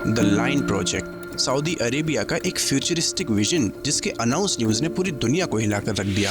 The line project, Saudi Arabia का एक futuristic vision जिसके अनाउंस न्यूज ने पूरी दुनिया को हिलाकर रख दिया।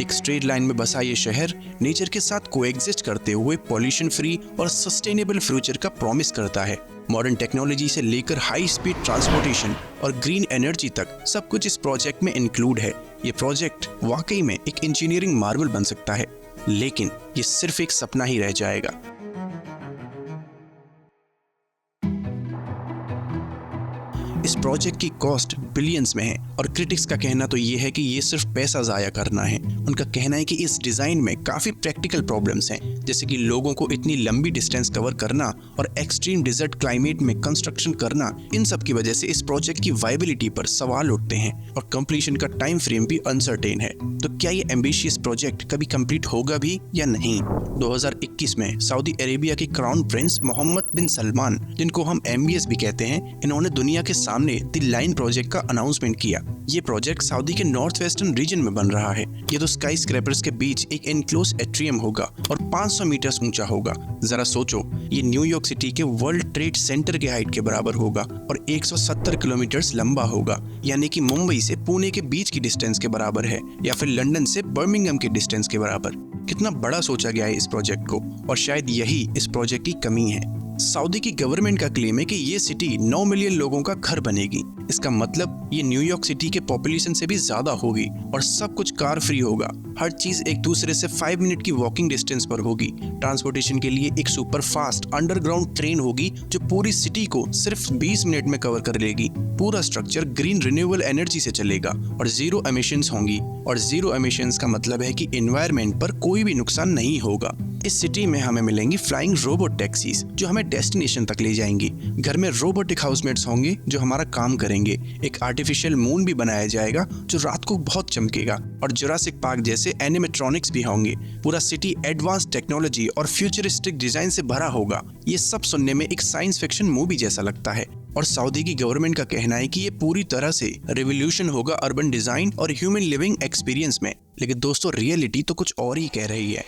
एक स्ट्रेट लाइन में बसा ये शहर नेचर के साथ कोएग्जिस्ट करते हुए पॉल्यूशन फ्री और सस्टेनेबल फ्यूचर का प्रॉमिस करता है। मॉडर्न टेक्नोलॉजी से लेकर हाई स्पीड ट्रांसपोर्टेशन और ग्रीन एनर्जी तक सब कुछ इस प्रोजेक्ट में इंक्लूड है। ये प्रोजेक्ट वाकई में एक इंजीनियरिंग मार्वल बन सकता है, लेकिन ये सिर्फ एक सपना ही रह जाएगा। इस प्रोजेक्ट की कॉस्ट बिलियंस में है और क्रिटिक्स का कहना तो ये है कि ये सिर्फ पैसा ज़ाया करना है। उनका कहना है कि इस डिज़ाइन में काफ़ी प्रैक्टिकल प्रॉब्लम्स हैं, जैसे कि लोगों को इतनी लंबी डिस्टेंस कवर करना और एक्सट्रीम डिजर्ट क्लाइमेट में कंस्ट्रक्शन करना। इन सब की वजह से इस प्रोजेक्ट की वायबिलिटी पर सवाल उठते हैं और कंप्लीशन का टाइम फ्रेम भी अनसर्टेन है। तो क्या ये एम्बिशियस प्रोजेक्ट कभी कंप्लीट होगा भी या नहीं? 2021 में सऊदी अरेबिया के क्राउन प्रिंस मोहम्मद बिन सलमान, जिनको हम MBS भी कहते हैं, इन्होंने दुनिया के सामने द लाइन प्रोजेक्ट का अनाउंसमेंट किया। ये प्रोजेक्ट सऊदी के नॉर्थ वेस्टर्न रीजन में बन रहा है। ये तो स्काई स्क्रैपर्स के बीच एक एनक्लोज एट्रियम होगा और 500 मीटर ऊंचा होगा। जरा सोचो, ये न्यूयॉर्क सिटी के वर्ल्ड ट्रेड सेंटर के हाइट के बराबर होगा और 170 किलोमीटर लंबा होगा, यानी कि मुंबई से पुणे के बीच की डिस्टेंस के बराबर है, या फिर लंदन से बर्मिंघम के डिस्टेंस के बराबर। कितना बड़ा सोचा गया है इस प्रोजेक्ट को, और शायद यही इस प्रोजेक्ट की कमी है। सऊदी की गवर्नमेंट का क्लेम है कि ये सिटी 9 मिलियन लोगों का घर बनेगी। इसका मतलब ये न्यूयॉर्क सिटी के पॉपुलेशन से भी ज्यादा होगी और सब कुछ कार फ्री होगा। हर चीज एक दूसरे से 5 मिनट की वॉकिंग डिस्टेंस पर होगी। ट्रांसपोर्टेशन के लिए एक सुपर फास्ट अंडरग्राउंड ट्रेन होगी जो पूरी सिटी को सिर्फ 20 मिनट में कवर कर लेगी। पूरा स्ट्रक्चर ग्रीन रिन्यूएबल एनर्जी से चलेगा और जीरो एमिशंस होंगी। और जीरो एमिशंस का मतलब है कि एनवायरनमेंट पर कोई भी नुकसान नहीं होगा। इस सिटी में हमें मिलेंगी फ्लाइंग रोबोट टैक्सीज जो हमें डेस्टिनेशन तक ले जाएंगी। घर में रोबोटिक हाउसमेट्स होंगे जो हमारा काम करेंगे। एक आर्टिफिशियल मून भी बनाया जाएगा जो रात को बहुत चमकेगा, और जुरासिक पार्क जैसे एनिमेट्रॉनिक्स भी होंगे। पूरा सिटी एडवांस टेक्नोलॉजी और फ्यूचरिस्टिक डिजाइन से भरा होगा। ये सब सुनने में एक साइंस फिक्शन मूवी जैसा लगता है, और सऊदी की गवर्नमेंट का कहना है कि ये पूरी तरह से रिवॉल्यूशन होगा अर्बन डिजाइन और ह्यूमन लिविंग एक्सपीरियंस में। लेकिन दोस्तों, रियलिटी तो कुछ और ही कह रही है।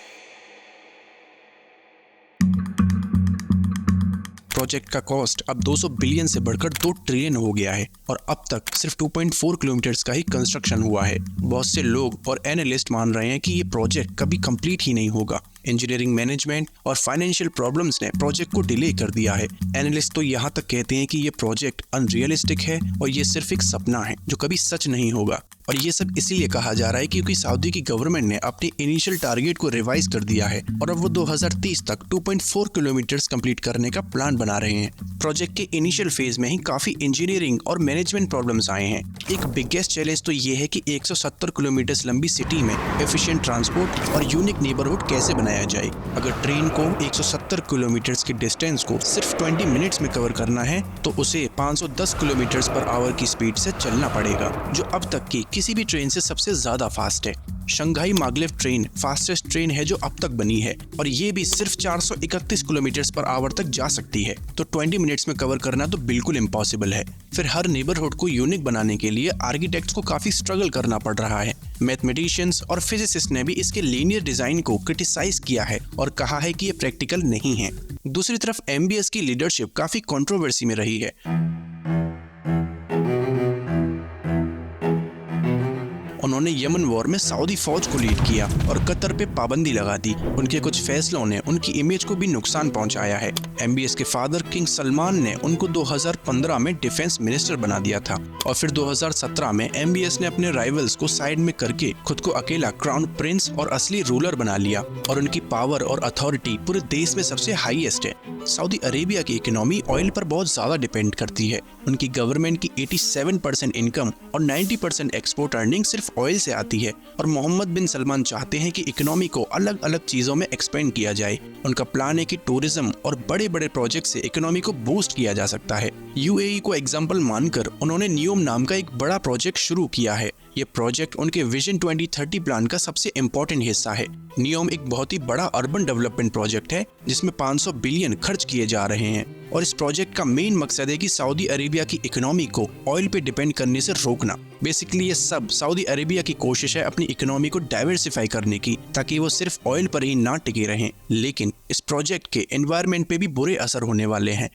प्रोजेक्ट का कॉस्ट अब 200 बिलियन से बढ़कर 2 ट्रिलियन हो गया है और अब तक सिर्फ 2.4 किलोमीटर का ही कंस्ट्रक्शन हुआ है। बहुत से लोग और एनालिस्ट मान रहे हैं कि ये प्रोजेक्ट कभी कंप्लीट ही नहीं होगा। इंजीनियरिंग मैनेजमेंट और फाइनेंशियल प्रॉब्लम्स ने प्रोजेक्ट को डिले कर दिया है। एनालिस्ट तो यहाँ तक कहते हैं कि ये प्रोजेक्ट अनरियलिस्टिक है और ये सिर्फ एक सपना है जो कभी सच नहीं होगा। और ये सब इसीलिए कहा जा रहा है क्योंकि सऊदी की गवर्नमेंट ने अपनी इनिशियल टारगेट को रिवाइज कर दिया है और अब वो 2030 तक 2.4 किलोमीटर कंप्लीट करने का प्लान बना रहे हैं। प्रोजेक्ट के इनिशियल फेज में ही काफी इंजीनियरिंग और मैनेजमेंट प्रॉब्लम्स आए हैं। एक बिगेस्ट चैलेंज तो ये है कि 170 किलोमीटर लंबी सिटी में एफिशिएंट ट्रांसपोर्ट और यूनिक नेबरहुड कैसे बनाया जाए। अगर ट्रेन को 170 किलोमीटर के डिस्टेंस को सिर्फ 20 मिनट्स में कवर करना है तो उसे 510 किलोमीटर पर आवर की स्पीड से चलना पड़ेगा, जो अब तक की किसी भी ट्रेन से सबसे ज्यादा फास्ट है। शंघाई मागलेव ट्रेन फास्टेस्ट ट्रेन है जो अब तक बनी है और ये भी सिर्फ 431 किलोमीटर पर आवर तक जा सकती है। तो 20 मिनट्स में कवर करना तो बिल्कुल इम्पॉसिबल है। फिर हर नेबरहुड को यूनिक बनाने के लिए आर्किटेक्ट्स को काफी स्ट्रगल करना पड़ रहा है। मैथमेटिशियंस और फिजिसिस्ट ने भी इसके लीनियर डिजाइन को क्रिटिसाइज किया है और कहा है कि ये प्रैक्टिकल नहीं है। दूसरी तरफ MBS की लीडरशिप काफी कंट्रोवर्सी में रही है। उन्होंने यमन वॉर में सऊदी फौज को लीड किया और कतर पे पाबंदी लगा दी। उनके कुछ फैसलों ने उनकी इमेज को भी नुकसान पहुंचाया है। MBS के फादर किंग सलमान ने उनको 2015 में डिफेंस मिनिस्टर बना दिया था और फिर 2017 में MBS ने अपने राइवल्स को साइड में करके खुद को अकेला क्राउन प्रिंस और असली रूलर बना लिया और उनकी पावर और अथॉरिटी पूरे देश में सबसे हाईएस्ट है। सऊदी अरेबिया की इकोनॉमी ऑयल पर बहुत ज्यादा डिपेंड करती है। उनकी गवर्नमेंट की 87% इनकम और 90% एक्सपोर्ट अर्निंग सिर्फ ऑयल से आती है और मोहम्मद बिन सलमान चाहते हैं कि इकोनॉमी को अलग अलग चीजों में एक्सपेंड किया जाए। उनका प्लान है कि टूरिज्म और बड़े बड़े प्रोजेक्ट से इकोनॉमी को बूस्ट किया जा सकता है। UAE को एग्जाम्पल मानकर उन्होंने नियोम नाम का एक बड़ा प्रोजेक्ट शुरू किया है। ये प्रोजेक्ट उनके विजन 2030 प्लान का सबसे इम्पोर्टेंट हिस्सा है। नियोम एक बहुत ही बड़ा अर्बन डेवलपमेंट प्रोजेक्ट है जिसमें 500 बिलियन खर्च किए जा रहे हैं और इस प्रोजेक्ट का मेन मकसद है कि सऊदी अरेबिया की इकोनॉमी को ऑयल पे डिपेंड करने से रोकना। बेसिकली ये सब सऊदी अरेबिया की कोशिश है अपनी इकोनॉमी को डाइवर्सिफाई करने की, ताकि वो सिर्फ ऑयल पर ही ना टिके रहें। लेकिन इस प्रोजेक्ट के एनवायरनमेंट पे भी बुरे असर होने वाले हैं।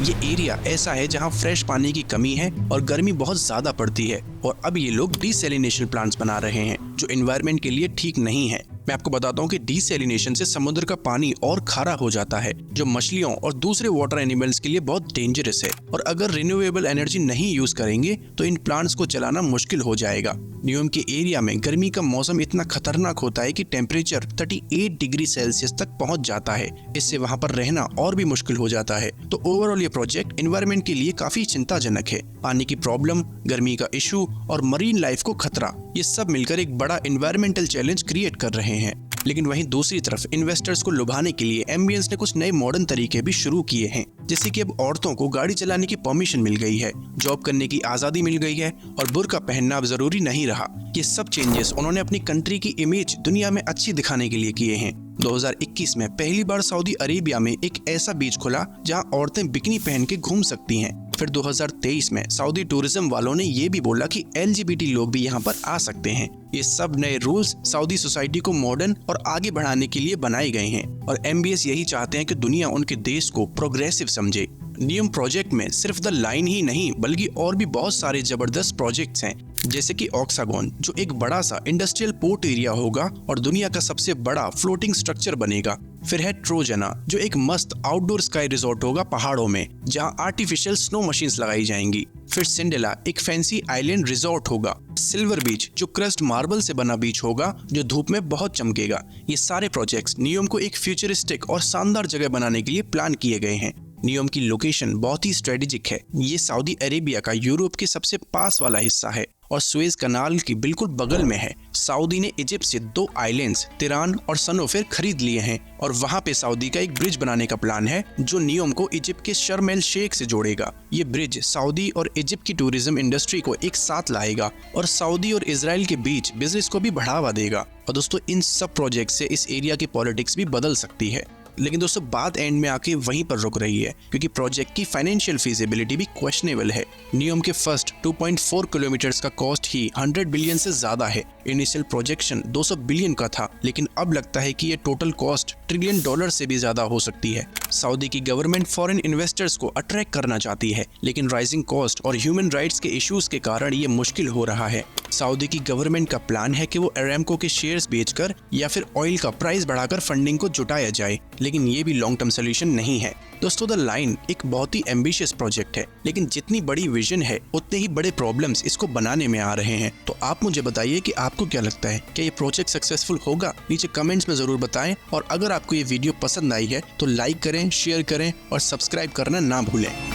ये एरिया ऐसा है जहां फ्रेश पानी की कमी है और गर्मी बहुत ज्यादा पड़ती है और अब ये लोग डिसैलिनेशन प्लांट्स बना रहे हैं जो एनवायरनमेंट के लिए ठीक नहीं है। मैं आपको बताता हूँ कि डिसैलिनेशन से समुद्र का पानी और खारा हो जाता है जो मछलियों और दूसरे वाटर एनिमल्स के लिए बहुत डेंजरस है और अगर रिन्यूएबल एनर्जी नहीं यूज करेंगे तो इन प्लांट्स को चलाना मुश्किल हो जाएगा। नियोम के एरिया में गर्मी का मौसम इतना खतरनाक होता है कि टेम्परेचर 38 डिग्री सेल्सियस तक पहुंच जाता है। इससे वहां पर रहना और भी मुश्किल हो जाता है। तो ओवरऑल ये प्रोजेक्ट एनवायरनमेंट के लिए काफी चिंताजनक है। पानी की प्रॉब्लम, गर्मी का इशू और मरीन लाइफ को खतरा, ये सब मिलकर एक बड़ा एनवायरमेंटल चैलेंज क्रिएट कर रहे हैं। लेकिन वहीं दूसरी तरफ इन्वेस्टर्स को लुभाने के लिए एम्बियंस ने कुछ नए मॉडर्न तरीके भी शुरू किए हैं, जैसे कि अब औरतों को गाड़ी चलाने की परमिशन मिल गई है, जॉब करने की आजादी मिल गई है और बुर्का पहनना अब जरूरी नहीं रहा। ये सब चेंजेस उन्होंने अपनी कंट्री की इमेज दुनिया में अच्छी दिखाने के लिए किए हैं। 2021 में पहली बार सऊदी अरेबिया में एक ऐसा बीच खुला जहां औरतें बिकनी पहन के घूम सकती हैं। फिर 2023 में सऊदी टूरिज्म वालों ने ये भी बोला कि LGBT लोग भी यहाँ पर आ सकते हैं। ये सब नए रूल्स सऊदी सोसाइटी को मॉडर्न और आगे बढ़ाने के लिए बनाए गए हैं और MBS यही चाहते हैं कि दुनिया उनके देश को प्रोग्रेसिव समझे। नियम प्रोजेक्ट में सिर्फ द लाइन ही नहीं बल्कि और भी बहुत सारे जबरदस्त प्रोजेक्ट्स हैं, जैसे कि ऑक्सागोन जो एक बड़ा सा इंडस्ट्रियल पोर्ट एरिया होगा और दुनिया का सबसे बड़ा फ्लोटिंग स्ट्रक्चर बनेगा। फिर है ट्रोजना जो एक मस्त आउटडोर स्काई रिजॉर्ट होगा पहाड़ों में जहां आर्टिफिशियल स्नो मशीन्स लगाई जाएंगी। फिर सिंडेला एक फैंसी आइलैंड रिजॉर्ट होगा। सिल्वर बीच जो क्रस्ट मार्बल से बना बीच होगा जो धूप में बहुत चमकेगा। ये सारे प्रोजेक्ट्स नियोम को एक फ्यूचरिस्टिक और शानदार जगह बनाने के लिए प्लान किए गए हैं। नियोम की लोकेशन बहुत ही स्ट्रेटेजिक है। ये सऊदी अरेबिया का यूरोप के सबसे पास वाला हिस्सा है और सुएज कनाल की बिल्कुल बगल में है। सऊदी ने इजिप्ट से 2 आइलैंड्स तिरान और सनोफिर खरीद लिए हैं और वहां पे सऊदी का एक ब्रिज बनाने का प्लान है जो नियोम को इजिप्ट के शर्म एल शेख से जोड़ेगा। ये ब्रिज सऊदी और इजिप्ट की टूरिज्म इंडस्ट्री को एक साथ लाएगा और सऊदी और इजराइल के बीच बिजनेस को भी बढ़ावा देगा। और दोस्तों इन सब प्रोजेक्ट से इस एरिया की पॉलिटिक्स भी बदल सकती है। लेकिन दोस्तों बात एंड में आके वहीं पर रुक रही है क्योंकि प्रोजेक्ट की फाइनेंशियल फीजिबिलिटी भी क्वेश्चनेबल है। नियोम के फर्स्ट 2.4 किलोमीटर्स का कॉस्ट ही 100 बिलियन से ज्यादा है। इनिशियल प्रोजेक्शन 200 बिलियन का था लेकिन अब लगता है कि ये टोटल कॉस्ट $1 ट्रिलियन से भी ज्यादा हो सकती है। सऊदी की गवर्नमेंट फॉरेन इन्वेस्टर्स को अट्रैक्ट करना चाहती है लेकिन राइजिंग कॉस्ट और ह्यूमन राइट्स के इश्यूज के कारण ये मुश्किल हो रहा है। सऊदी की गवर्नमेंट का प्लान है कि वो अरामको के शेयर्स बेचकर या फिर ऑयल का प्राइस बढ़ाकर फंडिंग को जुटाया जाए, लेकिन ये भी लॉन्ग टर्म सोल्यूशन नहीं है। दोस्तों द लाइन एक बहुत ही एम्बिशियस प्रोजेक्ट है लेकिन जितनी बड़ी विजन है उतने ही बड़े प्रॉब्लम्स इसको बनाने में आ रहे हैं। तो आप मुझे बताइए कि आपको क्या लगता है, क्या ये प्रोजेक्ट सक्सेसफुल होगा? नीचे कमेंट्स में जरूर बताएं और अगर आपको ये वीडियो पसंद आई है तो लाइक करें, शेयर करें और सब्सक्राइब करना ना भूलें।